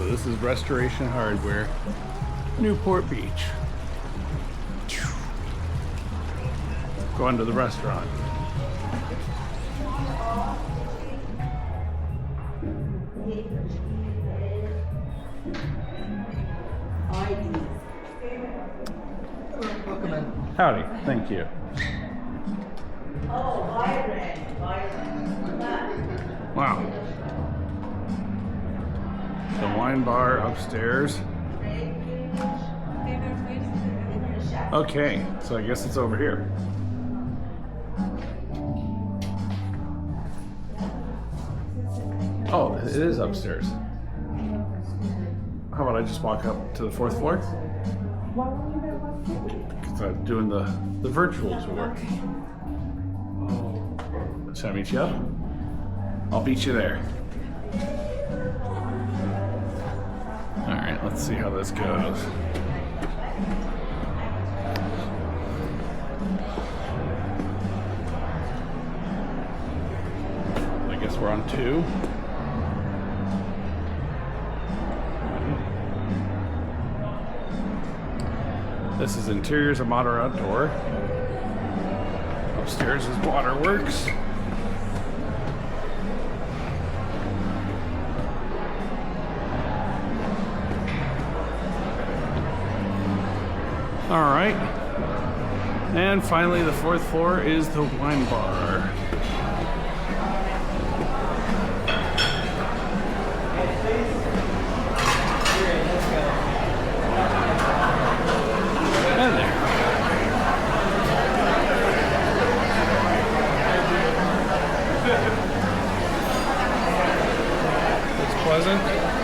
So this is Restoration Hardware, Newport Beach. Going to the restaurant. Welcome in. Howdy, thank you. Oh, vibrant. Wow. The wine bar upstairs. Okay, so I guess it's over here. Oh, it is upstairs. How about I just walk up to the 4th floor? Because I'm doing the virtual tour. Should I meet you up? I'll beat you there. Alright, let's see how this goes. I guess we're on 2. This is interiors of Modern Outdoor. Upstairs is Waterworks. All right. And finally, the 4th floor is the wine bar. And there. It's pleasant.